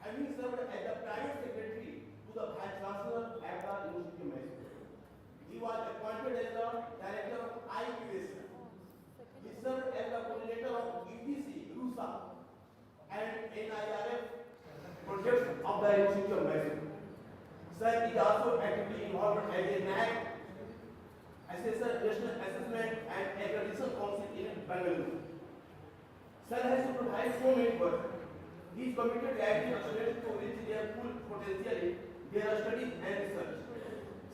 having served as the private secretary to the Vice Chancellor at the University of Mysore. He was appointed as the director of IQS. He served as the coordinator of ETC, RUSA, and NIRF projects of the University of Mysore. Sir is also actively involved as a NAC, Assessor National Assessment and Accreditation Council in Bangalore. Sir has supervised so many work. He is committed to guiding students to reach their full potential in their studies and research.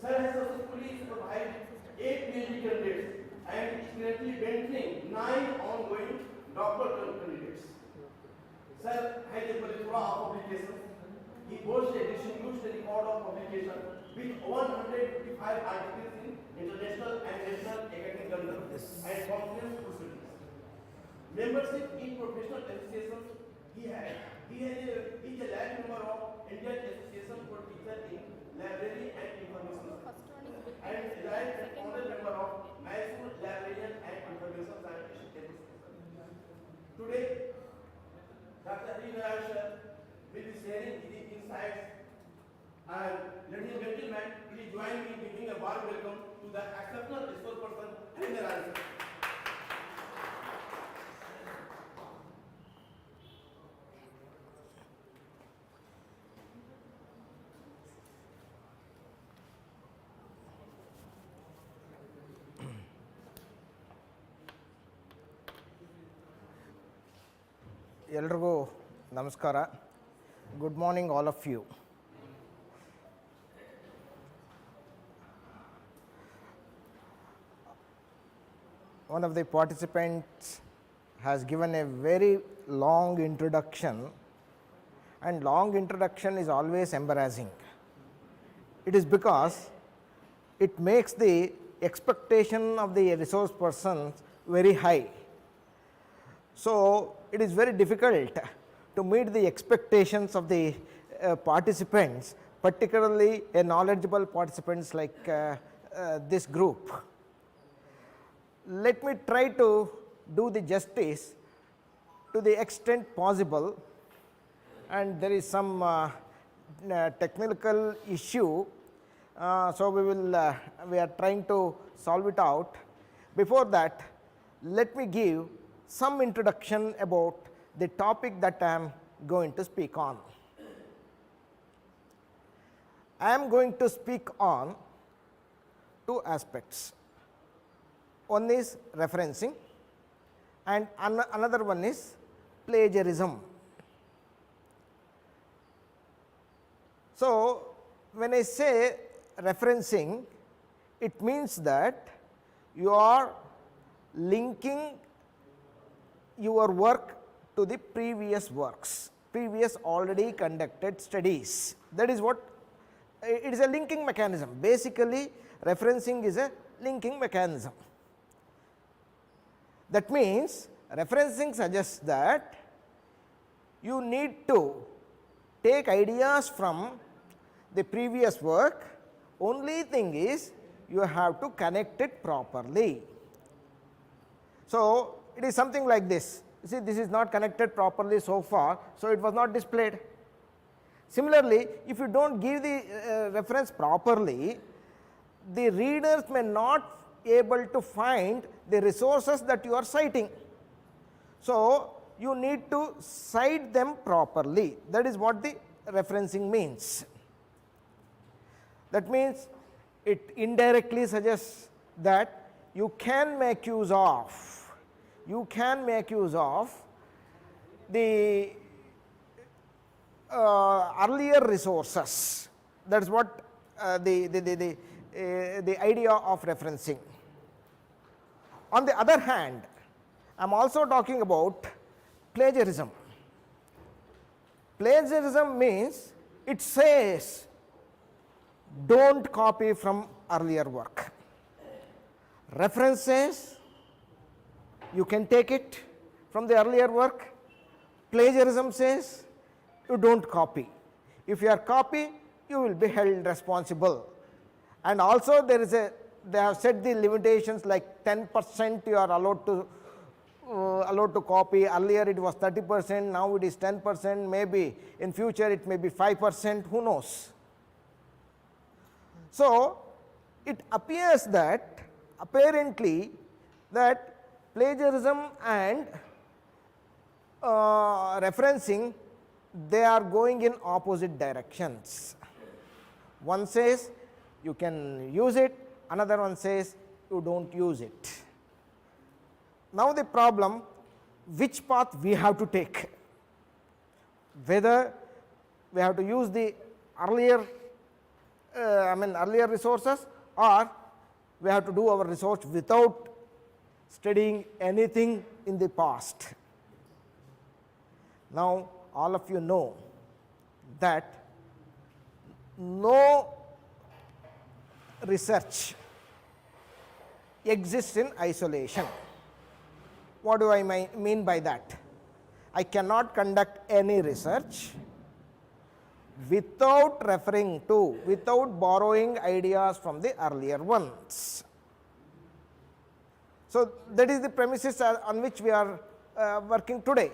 Sir has successfully supervised 8 PhD candidates and is currently mentoring 9 ongoing doctoral candidates. Sir has a plethora of publications. He boasts a distinguished record of publication with 155 articles in international and national academic journals and conference proceedings. Membership in professional associations he is a life member of Indian Association for Teachers in Library and Information and life and founder member of Mysore Librarian and Information Scientific Association. Today, Dr. Harinar sir will be sharing his insights, and ladies and gentlemen, please join me in giving a warm welcome to the exceptional resource person Harinar sir. ಎಲ್ರಿಗೂ ನಮಸ್ಕಾರ. Good morning all of you. One of the participants has given a very long introduction, and long introduction is always embarrassing. It is because it makes the expectation of the resource persons very high. So, it is very difficult to meet the expectations of the participants, particularly a knowledgeable participants like this group. Let me try to do the justice to the extent possible, and there is some technical issue, so we are trying to solve it out. Before that, let me give some introduction about the topic that I am going to speak on. I am going to speak on two aspects. One is referencing and another one is plagiarism. So, when I say referencing, it means that you are linking your work to the previous works, previous already conducted studies. That is what it is, a linking mechanism. Basically, referencing is a linking mechanism. That means referencing suggests that you need to take ideas from the previous work. Only thing is you have to connect it properly. So, it is something like this. You see, this is not connected properly so far, so it was not displayed. Similarly, if you do not give the reference properly, the readers may not able to find the resources that you are citing. So, you need to cite them properly. That is what the referencing means. That means it indirectly suggests that you can make use of the earlier resources. That is what the idea of referencing. On the other hand, I am also talking about plagiarism. Plagiarism means it says do not copy from earlier work. Reference says you can take it from the earlier work. Plagiarism says you do not copy. If you are copy, you will be held responsible. And also there is a, they have set the limitations like 10% you are allowed to allowed to copy. Earlier it was 30%, now it is 10%, maybe in future it may be 5%, who knows. So, it appears that apparently that plagiarism and referencing, they are going in opposite directions. One says you can use it, another one says you do not use it. Now the problem, which path we have to take, whether we have to use the earlier earlier resources, or we have to do our research without studying anything in the past. Now all of you know that no research exists in isolation. What do I mean by that? I cannot conduct any research without referring to, without borrowing ideas from the earlier ones. So, that is the premises on which we are working today.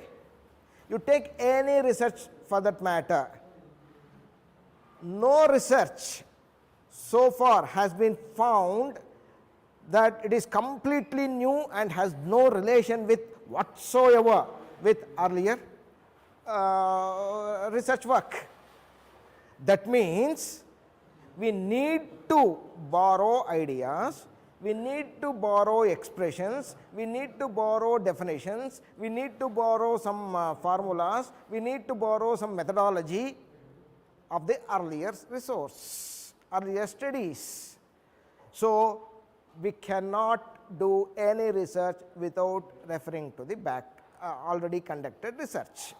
You take any research for that matter, no research so far has been found that it is completely new and has no relation with whatsoever with earlier research work. That means we need to borrow ideas, we need to borrow expressions, we need to borrow definitions, we need to borrow some formulas, we need to borrow some methodology of the earlier resource, earlier studies. So, we cannot do any research without referring to the already conducted research.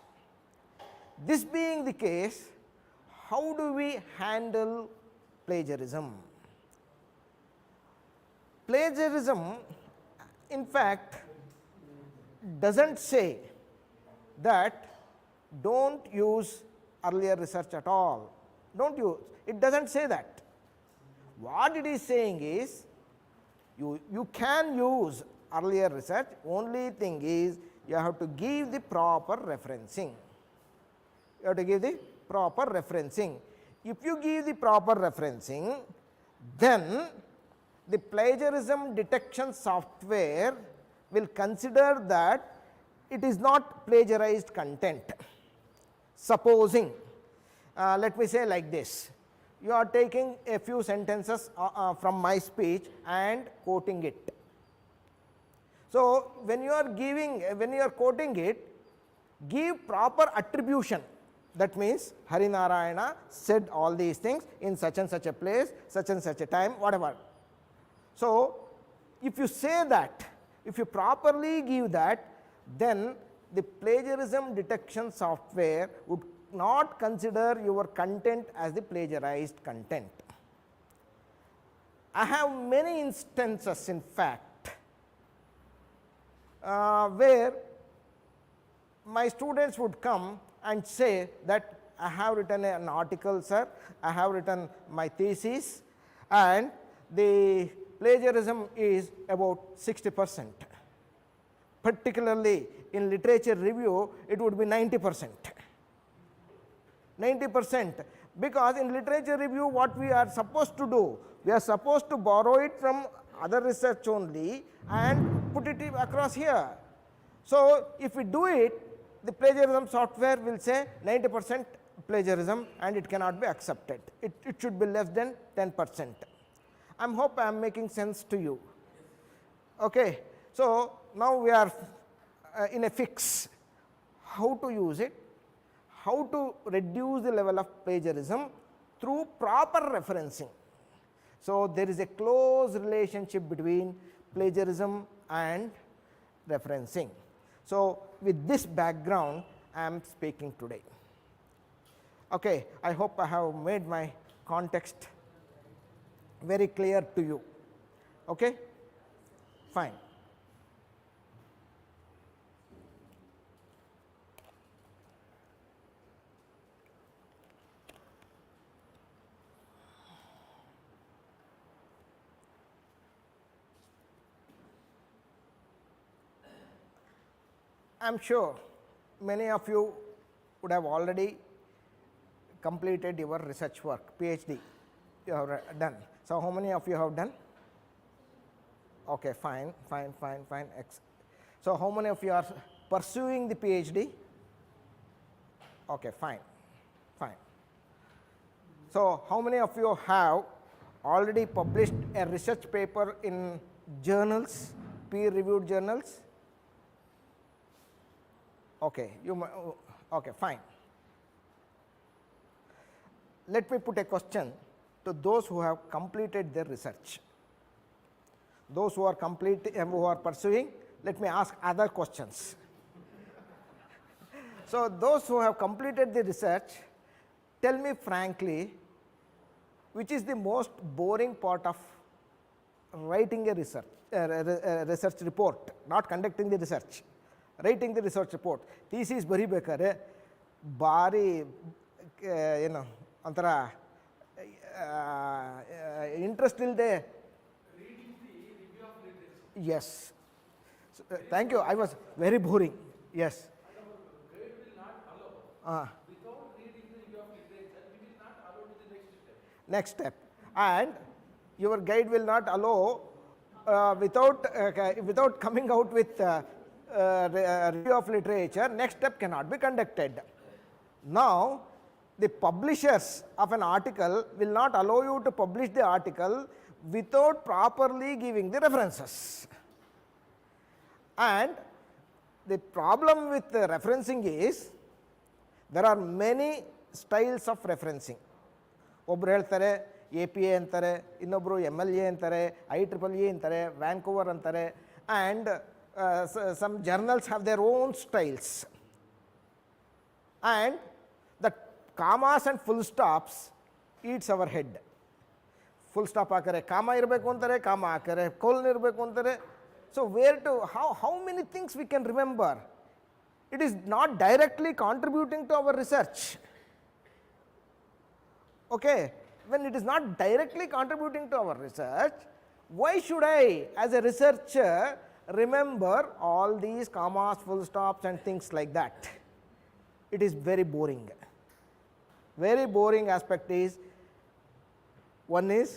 This being the case, how do we handle plagiarism? Plagiarism, in fact, does not say that do not use earlier research at all, do not use, it does not say that. What it is saying is, you can use earlier research, only thing is you have to give the proper referencing. You have to give the proper referencing. If you give the proper referencing, then the plagiarism detection software will consider that it is not plagiarized content. Supposing, let me say like this, you are taking a few sentences from my speech and quoting it. So, when you are quoting it, give proper attribution. That means Harinarayana said all these things in such and such a place, such and such a time, whatever. So, if you say that, if you properly give that, then the plagiarism detection software would not consider your content as the plagiarized content. I have many instances, in fact, where my students would come and say that I have written an article, sir, I have written my thesis, and the plagiarism is about 60%. Particularly in literature review, it would be 90%. 90%, because in literature review what we are supposed to do, we are supposed to borrow it from other research only and put it across here. So, if we do it, the plagiarism software will say 90% plagiarism and it cannot be accepted. It should be less than 10%. I hope I am making sense to you. Okay. So, now we are in a fix how to use it, how to reduce the level of plagiarism through proper referencing. So, there is a close relationship between plagiarism and referencing. So, with this background I am speaking today. Okay, I hope I have made my context very clear to you. Okay? Fine. I am sure many of you would have already completed your research work, PhD you have done. So, how many of you have done? Okay, fine. So, how many of you are pursuing the PhD? Okay, fine. So, how many of you have already published a research paper in journals, peer reviewed journals? Okay, okay, fine. Let me put a question to those who have completed their research. Those who are who are pursuing, let me ask other questions. So, those who have completed the research, tell me frankly, which is the most boring part of writing a research report, not conducting the research, writing the research report. Thesis ಬರಿಬೇಕಾದ್ರೆ ಭಾರಿ ಏನು ಒಂಥರ interest ಇಲ್ಲದೆ. Yes. Thank you. I was very boring. Yes. Next step. And your guide will not allow without coming out with review of literature, next step cannot be conducted. Now, the publishers of an article will not allow you to publish the article without properly giving the references. And the problem with the referencing is there are many styles of referencing. ಒಬ್ಬರು ಹೇಳ್ತಾರೆ APA ಅಂತಾರೆ, ಇನ್ನೊಬ್ಬರು MLA ಅಂತಾರೆ, IEEE ಅಂತಾರೆ, ವ್ಯಾನ್ಕೂವರ್ ಅಂತಾರೆ, and some journals have their own styles. And the commas and full stops eats our head. Full stop ಹಾಕರೆ ಕಾಮ ಇರಬೇಕು ಅಂತಾರೆ, ಕಾಮ ಹಾಕರೆ ಕೋಲನ್ ಇರಬೇಕು ಅಂತಾರೆ. So where to, how many things we can remember? It is not directly contributing to our research. Okay, when it is not directly contributing to our research, why should I as a researcher remember all these commas, full stops and things like that? It is very boring. Very boring aspect is, one is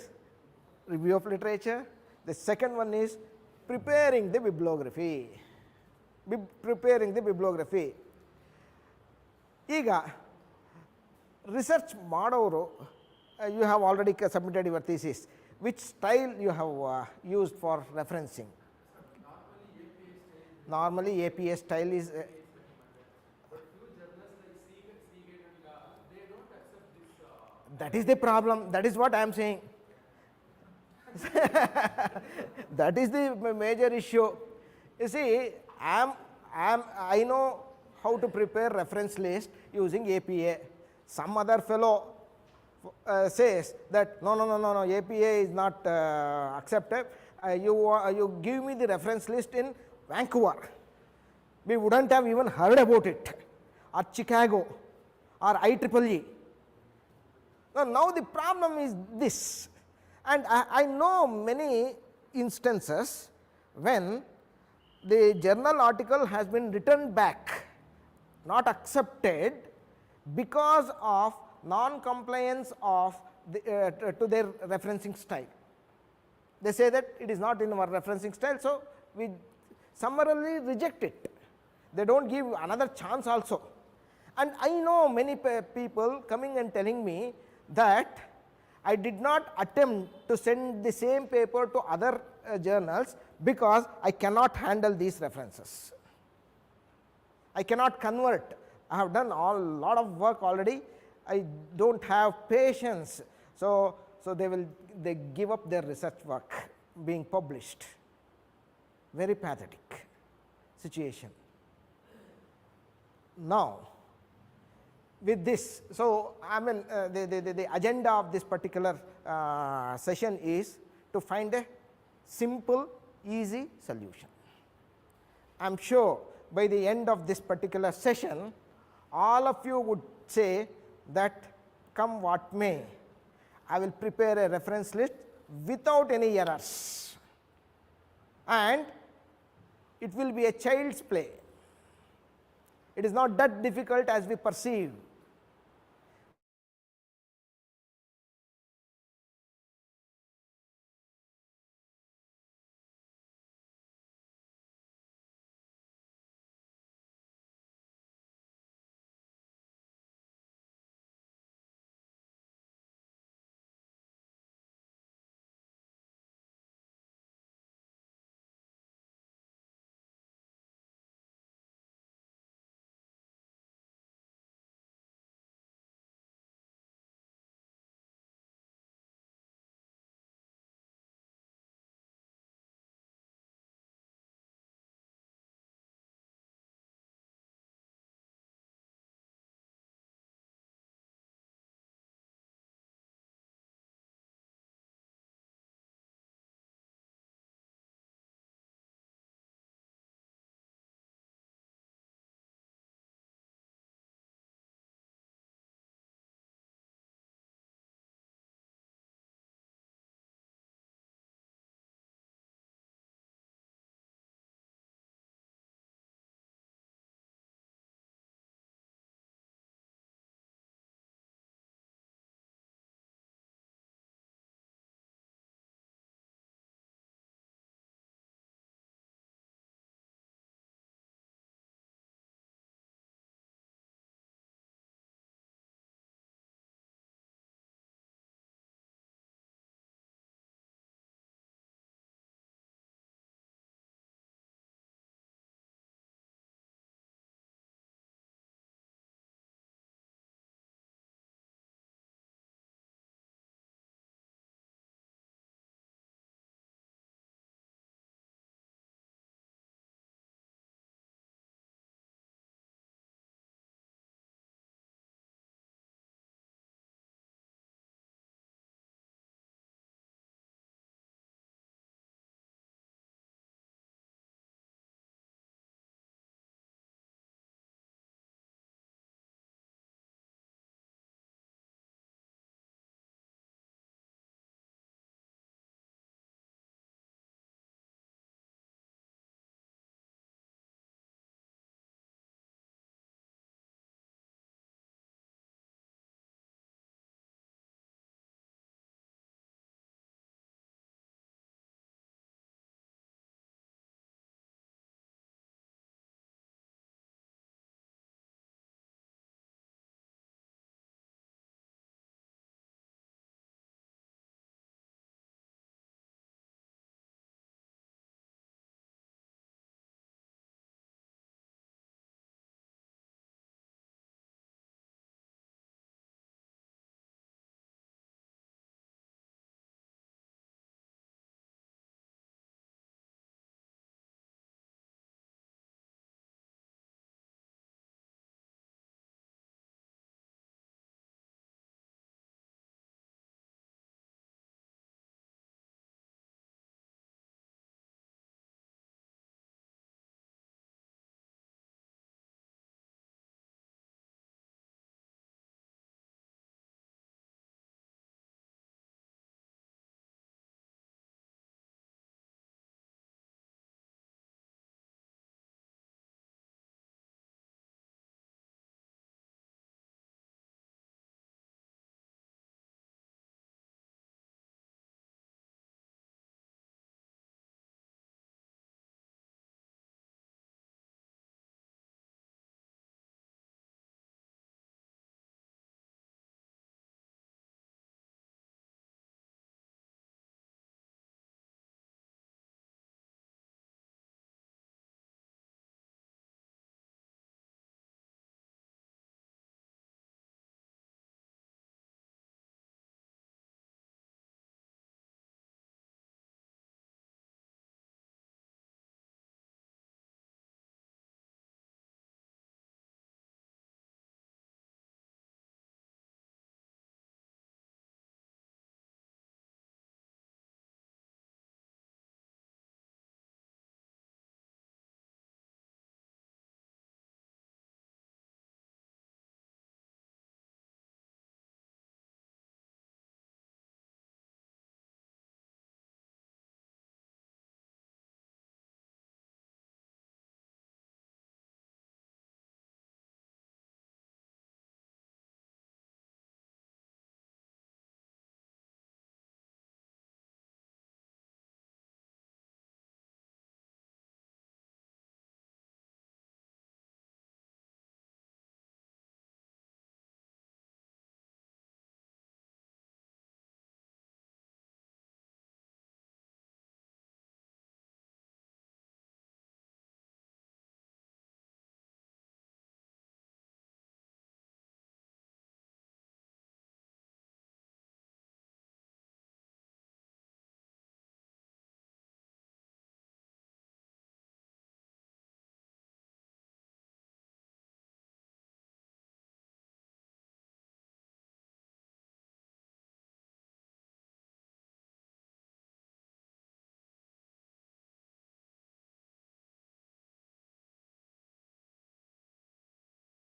review of literature, the second one is preparing the bibliography. ಈಗ research ಮಾಡೋರು, you have already submitted your thesis. Which style you have used for referencing? Normally APA style is that is the problem. That is what I am saying. That is the major issue. You see, I know how to prepare reference list using APA. Some other fellow says that no, APA is not accepted. You give me the reference list in Vancouver. We wouldn't have even heard about it, or Chicago, or IEEE. Now the problem is this, and I know many instances when the journal article has been returned back, not accepted, because of non-compliance of to their referencing style. They say that it is not in our referencing style, so we summarily reject it. They don't give another chance also. And I know many people coming and telling me that I did not attempt to send the same paper to other journals because I cannot handle these references. I cannot convert. I have done a lot of work already. I don't have patience. So they give up their research work being published. Very pathetic situation. Now, with this, so I mean the agenda of this particular session is to find a simple, easy solution. I am sure by the end of this particular session, all of you would say that come what may, I will prepare a reference list without any errors, and it will be a child's play. It is not that difficult as we perceive.